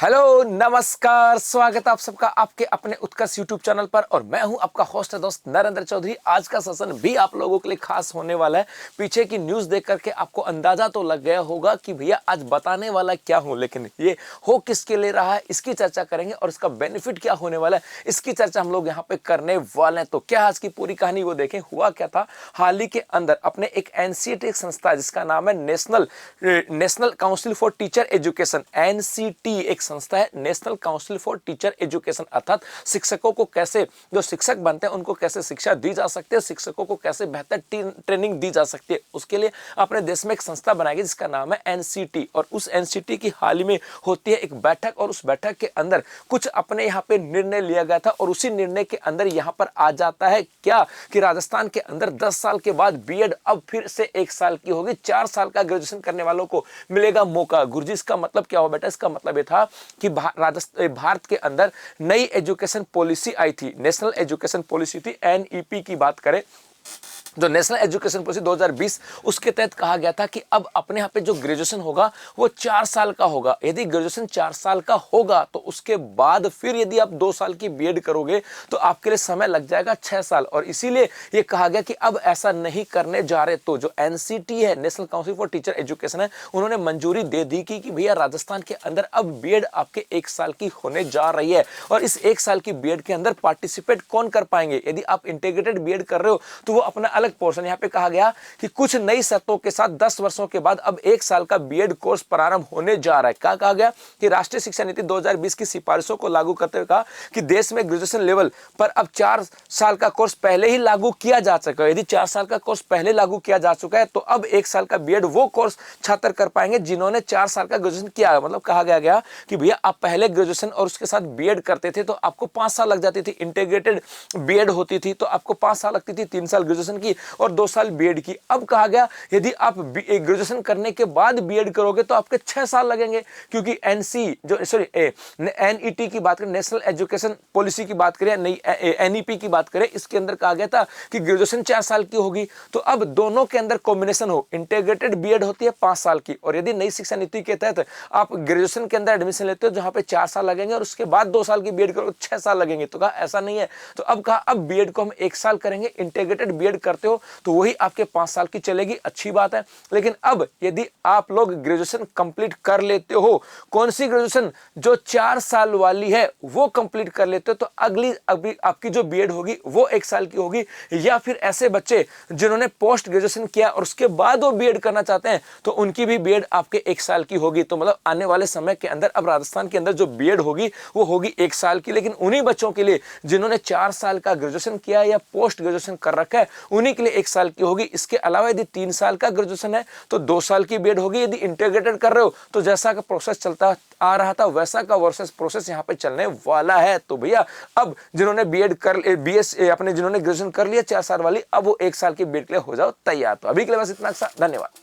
Hello नमस्कार, स्वागत है आप सबका आपके अपने उत्कर्ष यूट्यूब चैनल पर। और मैं हूं आपका होस्ट दोस्त नरेंद्र चौधरी। आज का सेशन भी आप लोगों के लिए खास होने वाला है। पीछे की न्यूज़ देख करके आपको अंदाजा तो लग गया होगा कि भैया आज बताने वाला क्या हूं, लेकिन ये हो किसके लिए रहा है इसकी चर्चा करेंगे और इसका बेनिफिट क्या होने वाला है इसकी चर्चा हम लोग यहाँ पे करने वाले हैं। तो क्या आज की पूरी कहानी वो देखें। हुआ क्या था, हाल ही के अंदर अपने एक एनसीटी संस्था जिसका नाम है national council for teacher education, NCT एक संस्था है, national council for teacher education, अर्थात शिक्षकों को कैसे, जो शिक्षक बनते हैं उनको कैसे शिक्षा दी जा सकती है, शिक्षकों को कैसे बेहतर ट्रेनिंग दी जा सकती है, उसके लिए अपने देश में एक संस्था बनाई गई जिसका नाम है एनसीटी। और उस एनसीटी की हाल ही में होती है एक बैठक और उस बैठक के अंदर कुछ अपने यहाँ पे निर्णय लिया गया था। और उसी निर्णय के अंदर यहाँ पर आ जाता है क्या कि राजस्थान के अंदर 10 साल के बाद बीएड अब फिर से 1 साल की होगी। 4 साल का ग्रेजुएशन करने वालों को मिलेगा मौका। गुरुजी इसका मतलब क्या हुआ बेटा? इसका मतलब ये था कि भारत के अंदर नई एजुकेशन पॉलिसी आई थी, नेशनल एजुकेशन पॉलिसी थी, एनईपी की बात करें जो नेशनल एजुकेशन पॉलिसी 2020, उसके तहत कहा गया था कि अब अपने यहाँ पे जो ग्रेजुएशन होगा वो 4 साल का होगा। यदि ग्रेजुएशन 4 साल का होगा तो उसके बाद फिर यदि आप 2 साल की बीएड करोगे तो आपके लिए समय लग जाएगा 6 साल। और इसीलिए ये कहा गया कि अब ऐसा नहीं करने जा रहे। तो जो एनसीटी है, national council for teacher education है, उन्होंने मंजूरी दे दी कि भैया राजस्थान के अंदर अब बीएड आपके 1 साल की होने जा रही है। और इस 1 साल की बीएड के अंदर पार्टिसिपेट कौन कर पाएंगे? यदि आप इंटीग्रेटेड बीएड कर रहे हो तो वो अपना अलग पोर्शन। यहाँ पे कहा गया कि कुछ नई शर्तों के साथ 10 वर्षों के बाद अब 1 साल का बीएड कोर्स प्रारंभ होने जा रहा है। क्या कहा गया कि राष्ट्रीय शिक्षा नीति 2020 की सिफारिशों को लागू करते हुए कहा कि देश में ग्रेजुएशन लेवल पर अब 4 साल का कोर्स पहले ही लागू किया जा चुका है। यदि 4 साल का कोर्स पहले लागू किया जा चुका है तो अब 1 साल का बीएड वो कोर्स छात्र कर पाएंगे जिन्होंने 4 साल का ग्रेजुएशन किया है। मतलब कहा गया कि भैया आप पहले ग्रेजुएशन और उसके साथ बीएड करते थे तो आपको 5 साल लग जाती थी। इंटीग्रेटेड बीएड होती थी तो आपको 5 साल लगती थी, 3 साल ग्रेजुएशन की और 2 साल बीएड की। अब कहा गया यदि आप ग्रेजुएशन करने के बाद बीएड करोगे तो आपके 6 साल लगेंगे, क्योंकि एनईटी की बात करें, नेशनल एजुकेशन पॉलिसी की बात करें, नई एनईपी की बात करें, इसके अंदर कहा गया था कि ग्रेजुएशन 4 साल की होगी। तो अब दोनों के अंदर कॉम्बिनेशन हो, इंटीग्रेटेड बीएड होती है 5 साल की, और यदि नई शिक्षा नीति के तहत आप ग्रेजुएशन के अंदर एडमिशन लेते हो जहां पे 4 साल लगेंगे और उसके बाद 2 साल की बीएड करोगे 6 साल लगेंगे। तो कहा ऐसा नहीं है। तो अब कहा अब बीएड को हम 1 साल करेंगे। इंटीग्रेटेड बीएड करते हो तो वही आपके 5 साल की चलेगी, अच्छी बात है। लेकिन अब यदि आप लोग ग्रेजुएशन कंप्लीट कर लेते हो, कौन सी ग्रेजुएशन? जो 4 साल वाली है वो कंप्लीट कर लेते हो तो अभी आपकी जो बीएड होगी वो 1 साल की होगी। या फिर ऐसे बच्चे जिन्होंने पोस्ट ग्रेजुएशन किया और उसके बाद वो बीएड करना चाहते हैं तो उनकी भी बीएड आपके 1 साल की होगी। तो मतलब आने वाले समय के अंदर अब राजस्थान के अंदर जो बीएड होगी वो होगी 1 साल की। लेकिन उन्हीं बच्चों के लिए जिन्होंने 4 साल का ग्रेजुएशन किया या पोस्ट ग्रेजुएशन कर रखा है उन्हीं के लिए 1 साल की होगी। इसके अलावा यदि 3 साल का ग्रेजुएशन है तो 2 साल की बीएड होगी। यदि इंटीग्रेटेड कर रहे हो तो जैसा का प्रोसेस चलता आ रहा था वैसा का प्रोसेस यहाँ पे चलने वाला है। तो भैया अब जिन्होंने बीएड कर बीएस अपने जिन्होंने ग्रेजुएशन कर लिया 4 साल वाली, अब वो 1 साल की बीएड के लिए हो जाओ तैयार। तो अभी के लिए बस इतना सा, धन्यवाद।